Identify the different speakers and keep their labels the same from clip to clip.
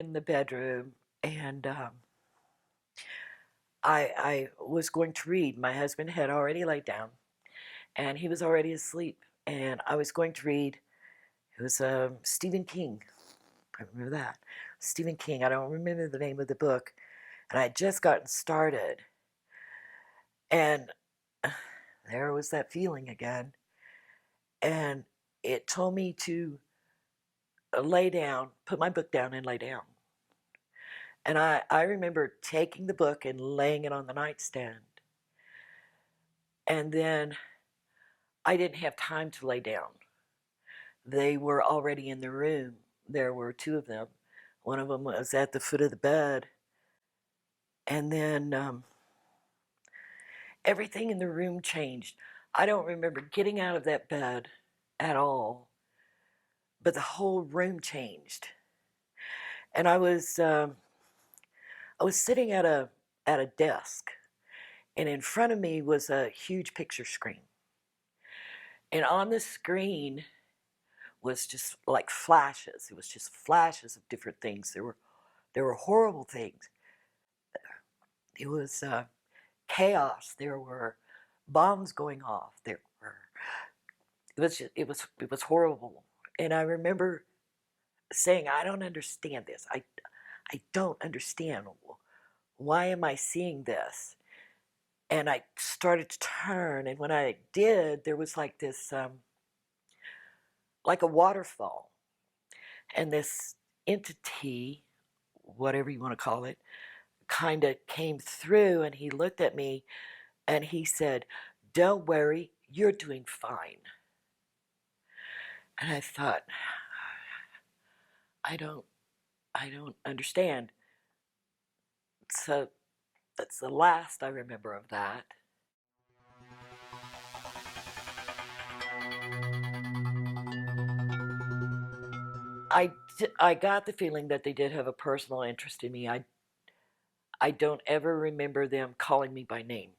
Speaker 1: in the bedroom, and I was going to read. My husband had already laid down, and he was already asleep, and I was going to read. It was Stephen King. I remember that. Stephen King. I don't remember the name of the book, and I had just gotten started, and there was that feeling again, and it told me to lay down, put my book down, and lay down. And I remember taking the book and laying it on the nightstand. And then I didn't have time to lay down. They were already in the room. There were two of them. One of them was at the foot of the bed. And then everything in the room changed. I don't remember getting out of that bed at all, but the whole room changed. And I was sitting at a desk, and in front of me was a huge picture screen. And on the screen was just like flashes. It was just flashes of different things. There were horrible things. It was chaos. There were bombs going off. It was horrible. And I remember saying, I don't understand this. I don't understand. Why am I seeing this? And I started to turn, and when I did, there was like this, like a waterfall, and this entity, whatever you want to call it, kind of came through, and he looked at me, and he said, "Don't worry, you're doing fine." And I thought, I don't, I don't understand. So that's the last I remember of that. I got the feeling that they did have a personal interest in me. I don't ever remember them calling me by name,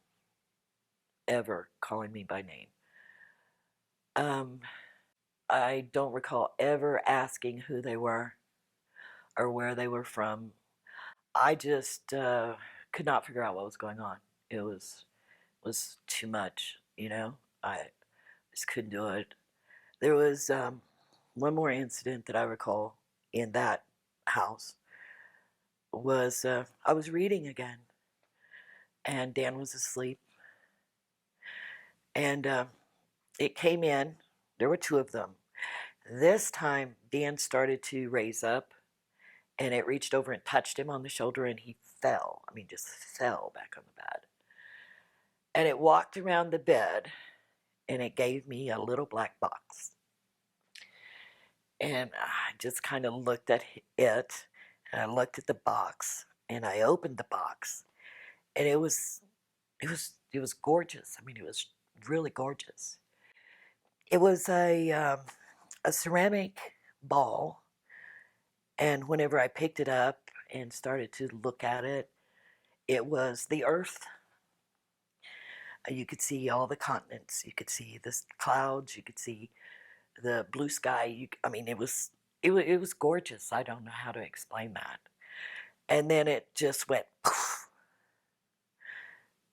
Speaker 1: ever calling me by name. Um, I don't recall ever asking who they were or where they were from. I just could not figure out what was going on. It was too much, you know. I just couldn't do it. There was one more incident that I recall in that house was I was reading again, and Dan was asleep, and it came in. There were two of them. This time, Dan started to raise up, and it reached over and touched him on the shoulder, and he fell. I mean, just fell back on the bed. And it walked around the bed, and it gave me a little black box. And I just kind of looked at it, and I looked at the box, and I opened the box, and it was gorgeous. I mean, it was really gorgeous. It was a ceramic ball, and whenever I picked it up and started to look at it, it was the Earth. You could see all the continents. You could see the clouds. You could see the blue sky. I mean, it was gorgeous. I don't know how to explain that. And then it just went poof,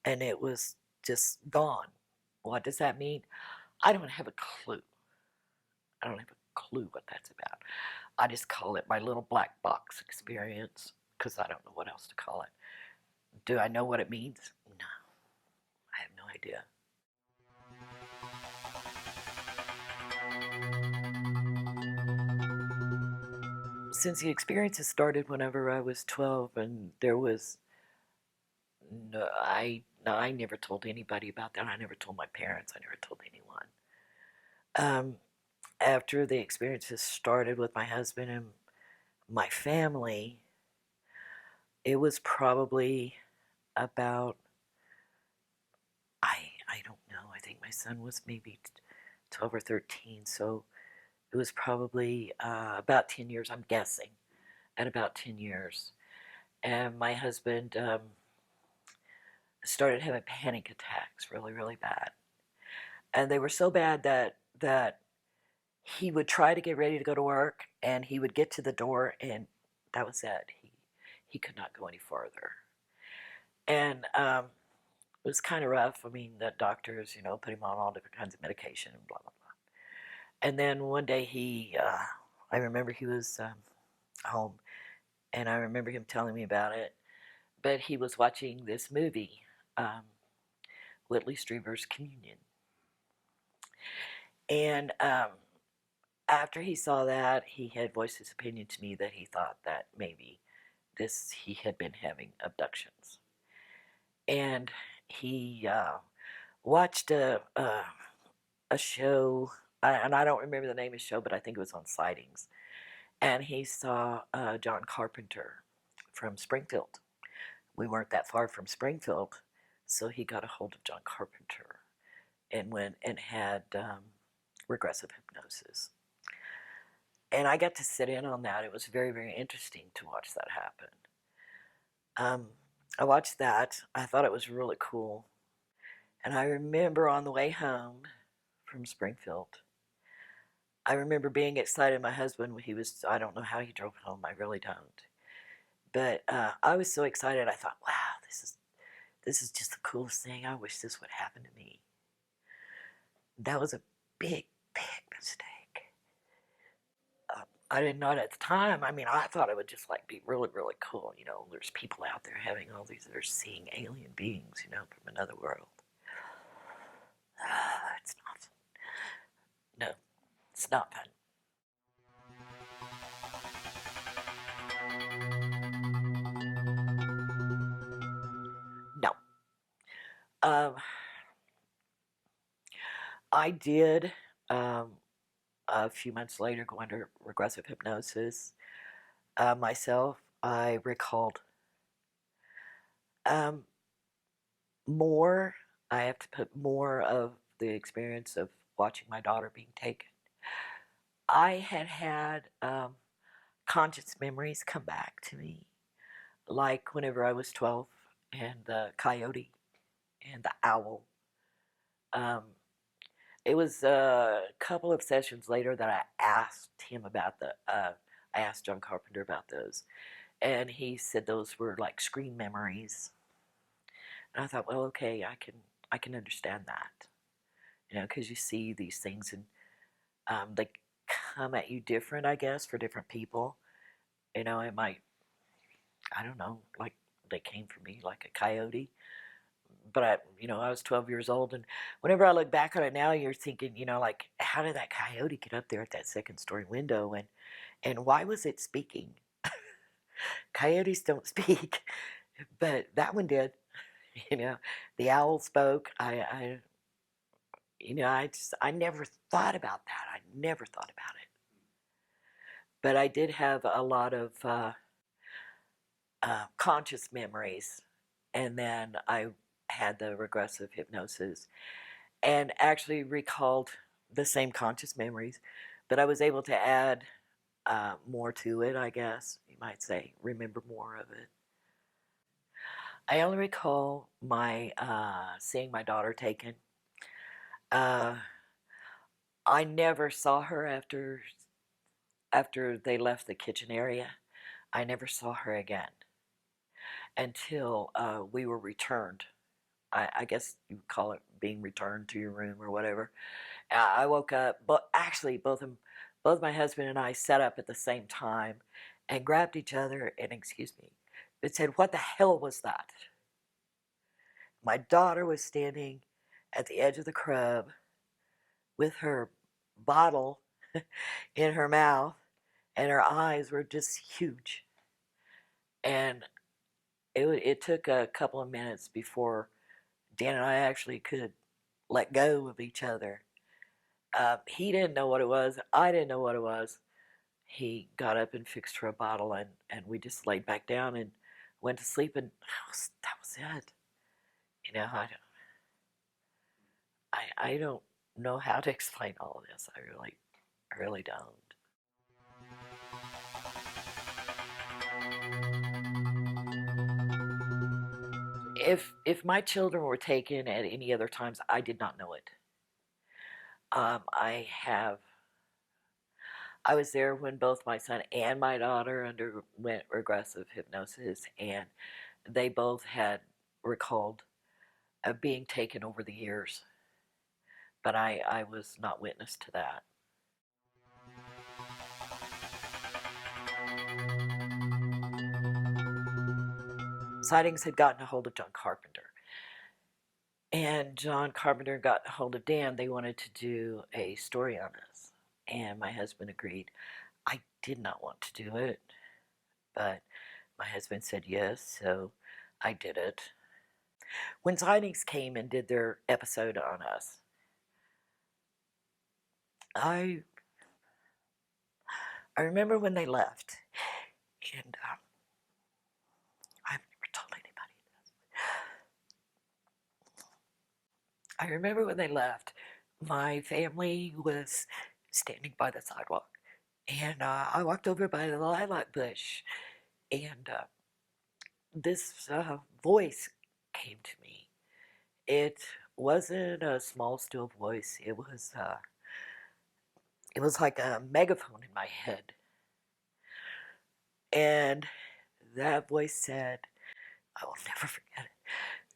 Speaker 1: and it was just gone. What does that mean? I don't have a clue. I don't have a clue what that's about. I just call it my little black box experience because I don't know what else to call it. Do I know what it means? No, I have no idea. Since the experiences started whenever I was 12, and there was no, I never told anybody about that. I never told my parents. I never told anyone. Um, After the experiences started with my husband and my family, it was probably about I don't know. I think my son was maybe 12 or 13, so it was probably about 10 years. I'm guessing at about 10 years, and my husband started having panic attacks, really, really bad, and they were so bad that he would try to get ready to go to work, and he would get to the door, and that was it. He could not go any farther. And it was kind of rough. I mean, the doctors, put him on all different kinds of medication and blah, blah, blah. And then one day I remember he was home, and I remember him telling me about it. But he was watching this movie, um, Whitley Strieber's Communion. And after he saw that, he had voiced his opinion to me that he thought that maybe he had been having abductions. And he watched a show, and I don't remember the name of the show, but I think it was on Sightings. And he saw John Carpenter from Springfield. We weren't that far from Springfield, so he got a hold of John Carpenter and went and had regressive hypnosis. And I got to sit in on that. It was very, very interesting to watch that happen. I watched that. I thought it was really cool. And I remember on the way home from Springfield, I remember being excited. My husband, I don't know how he drove home. I really don't. But I was so excited. I thought, wow, this is just the coolest thing. I wish this would happen to me. That was a big, big mistake. I didn't know it at the time. I mean, I thought it would just be really, really cool. There's people out there having all these, they're seeing alien beings, from another world. It's not fun. No, it's not fun. No. I did, a few months later, go under regressive hypnosis. Myself, I recalled more. I have to put more of the experience of watching my daughter being taken. I had conscious memories come back to me, like whenever I was 12, and the coyote and the owl. Um, it was a couple of sessions later that I asked him about I asked John Carpenter about those, and he said those were like screen memories. And I thought, well, okay, I can understand that, because you see these things and they come at you different, I guess, for different people. It might, I don't know, like they came for me like a coyote. But I was 12 years old, and whenever I look back on it now, you're thinking, like, how did that coyote get up there at that second story window, and why was it speaking? Coyotes don't speak, but that one did. The owl spoke. I never thought about that. I never thought about it. But I did have a lot of conscious memories, and then I had the regressive hypnosis and actually recalled the same conscious memories, but I was able to add more to it, I guess you might say, remember more of it. I only recall my seeing my daughter taken. Uh, I never saw her after they left the kitchen area. I never saw her again until we were returned. I guess you would call it being returned to your room or whatever. I woke up, but actually both my husband and I sat up at the same time and grabbed each other and, excuse me, it said, "What the hell was that?" My daughter was standing at the edge of the crib with her bottle in her mouth, and her eyes were just huge. And it took a couple of minutes before Dan and I actually could let go of each other. He didn't know what it was. I didn't know what it was. He got up and fixed her a bottle, and we just laid back down and went to sleep, and that was it. I don't know how to explain all of this. I really don't. If my children were taken at any other times, I did not know it. I I was there when both my son and my daughter underwent regressive hypnosis, and they both had recalled being taken over the years, but I was not witness to that. Sightings had gotten a hold of John Carpenter, and John Carpenter got a hold of Dan. They wanted to do a story on us, and my husband agreed. I did not want to do it, but my husband said yes, so I did it. When Sightings came and did their episode on us, I remember when they left, and I've never told anybody this. I remember when they left, my family was standing by the sidewalk, and I walked over by the lilac bush, and this voice came to me. It wasn't a small, still voice. It was like a megaphone in my head, and that voice said, I will never forget it.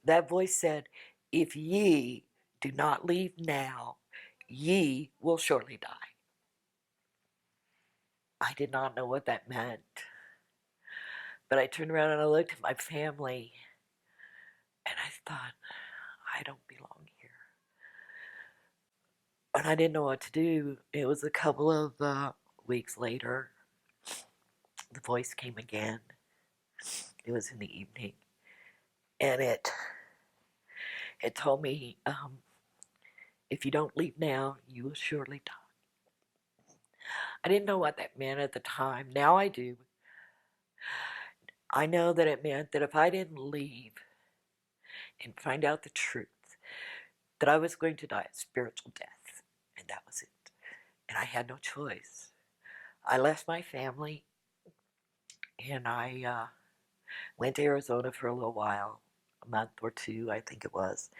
Speaker 1: That voice said, "If ye do not leave now, ye will surely die." I did not know what that meant, but I turned around and I looked at my family, and I thought, I don't belong here. And I didn't know what to do. It was a couple of weeks later, the voice came again. It was in the evening, and it told me, if you don't leave now, you will surely die. I didn't know what that meant at the time. Now I do. I know that it meant that if I didn't leave and find out the truth, that I was going to die a spiritual death, and that was it. And I had no choice. I left my family, and I went to Arizona for a little while, a month or two, I think it was.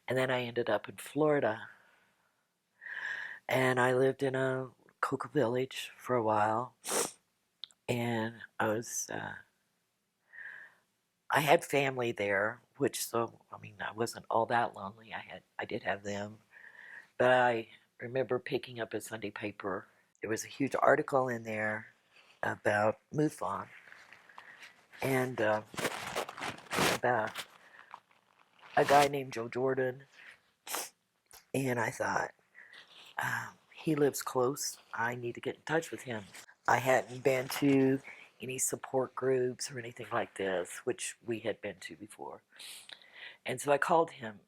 Speaker 1: And then I ended up in Florida. And I lived in a cocoa village for a while. And I had family there, I wasn't all that lonely. I did have them. But I remember picking up a Sunday paper. There was a huge article in there about MUFON, and about a guy named Joe Jordan. And I thought, he lives close. I need to get in touch with him. I hadn't been to any support groups or anything like this, which we had been to before. And so I called him,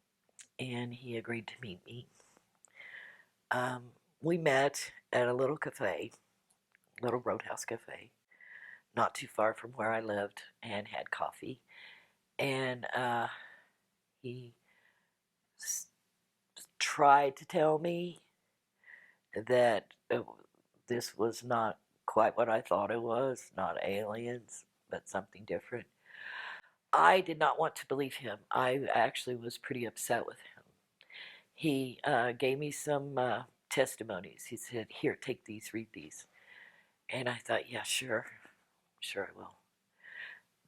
Speaker 1: and he agreed to meet me. We met at a little cafe, little roadhouse cafe, not too far from where I lived, and had coffee. And he tried to tell me that this was not quite what I thought it was, not aliens, but something different. I did not want to believe him. I actually was pretty upset with him. He gave me some testimonies. He said, "Here, take these, read these." And I thought, yeah, sure I will.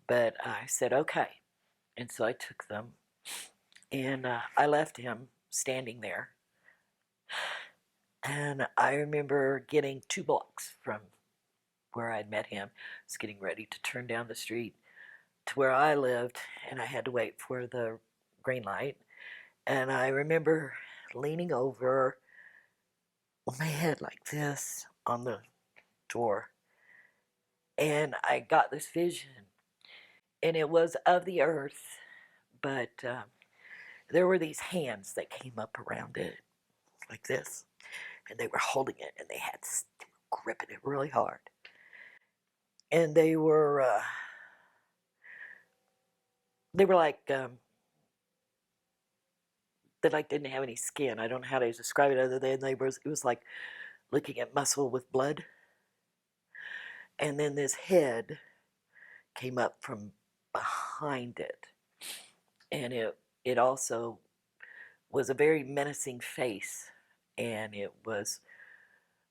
Speaker 1: But I said, okay. And so I took them, and I left him standing there. And I remember getting 2 blocks from where I'd met him. I was getting ready to turn down the street to where I lived, and I had to wait for the green light. And I remember leaning over with my head like this on the door, and I got this vision, and it was of the earth, but there were these hands that came up around it like this, and they were holding it, and they were gripping it really hard, and they were like they like didn't have any skin. I don't know how to describe it other than it was like looking at muscle with blood. And then this head came up from behind it, and it also was a very menacing face, and it was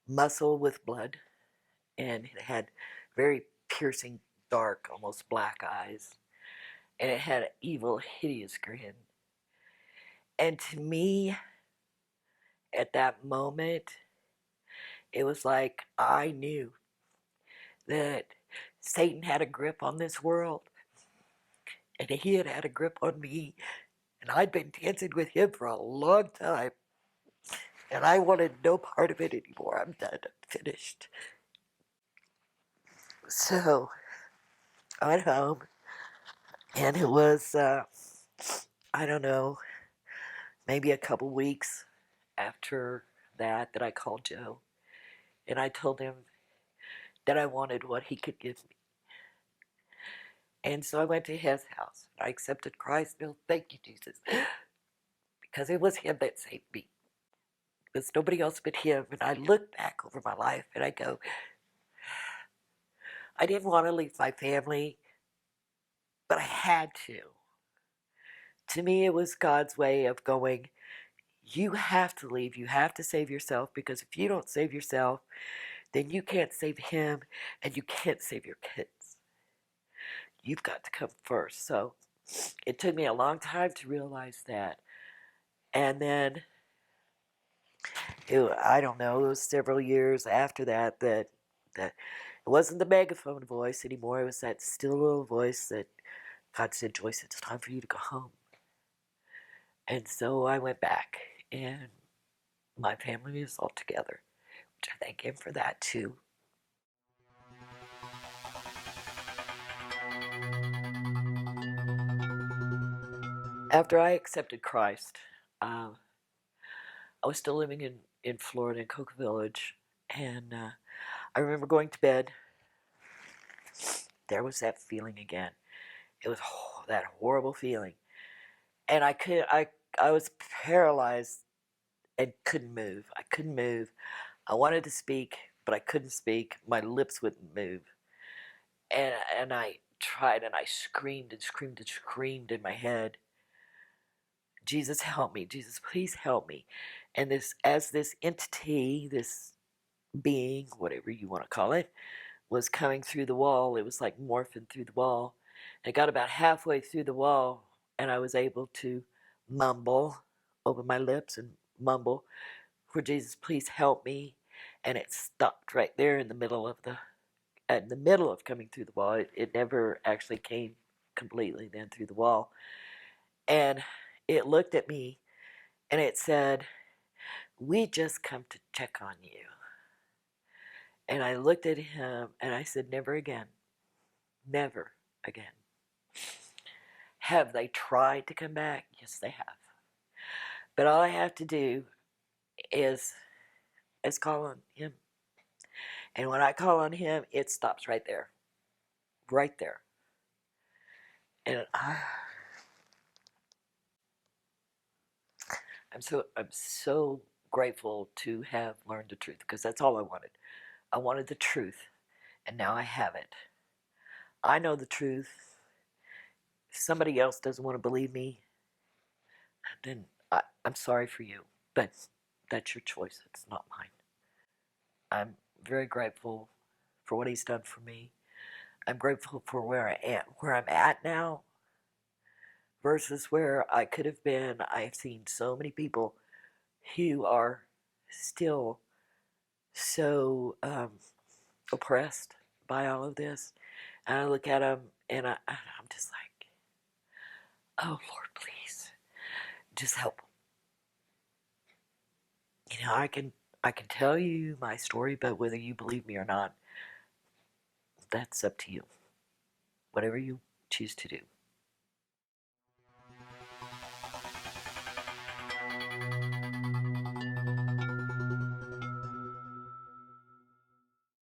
Speaker 1: muscle with blood, and it had very piercing, dark, almost black eyes, and it had an evil, hideous grin. And to me, at that moment, it was like I knew that Satan had a grip on this world, and he had a grip on me, and I'd been dancing with him for a long time, and I wanted no part of it anymore. I'm done. I'm finished. So I went home, and it was, I don't know, maybe a couple weeks after that I called Joe, and I told him that I wanted what he could give me. And so I went to his house. I accepted Christ. No, thank you, Jesus. Because it was him that saved me. It was nobody else but him. And I look back over my life and I go, I didn't want to leave my family, but I had to. To me, it was God's way of going, you have to leave. You have to save yourself, because if you don't save yourself, then you can't save him and you can't save your kids. You've got to come first. So it took me a long time to realize that. And then, I don't know, it was several years after that it wasn't the megaphone voice anymore. It was that still little voice that God said, Joyce, it's time for you to go home. And so I went back, and my family was all together, which I thank him for that too. After I accepted Christ, I was still living in Florida, in Cocoa Village, and I remember going to bed. There was that feeling again. It was that horrible feeling, and I was paralyzed and couldn't move. I couldn't move. I wanted to speak, but I couldn't speak. My lips wouldn't move, and I tried, and I screamed and screamed and screamed in my head, Jesus, help me. Jesus, please help me. And this entity, this being, whatever you want to call it, was coming through the wall. It was like morphing through the wall. And it got about halfway through the wall, and I was able to mumble, open my lips and mumble, for Jesus, please help me. And it stopped right there in the middle of coming through the wall. It never actually came completely then through the wall. And it looked at me and it said, we just come to check on you. And I looked at him and I said, never again. Never again. Have they tried to come back? Yes, they have. But all I have to do is call on him. And when I call on him, it stops right there. Right there. And I'm so grateful to have learned the truth, because that's all I wanted. I wanted the truth, and now I have it. I know the truth. If somebody else doesn't want to believe me, then I'm sorry for you, but that's your choice. It's not mine. I'm very grateful for what he's done for me. I'm grateful for where I'm at now, versus where I could have been. I've seen so many people who are still so oppressed by all of this, and I look at them and I'm just like, oh Lord, please, just help. I can tell you my story, but whether you believe me or not, that's up to you. Whatever you choose to do.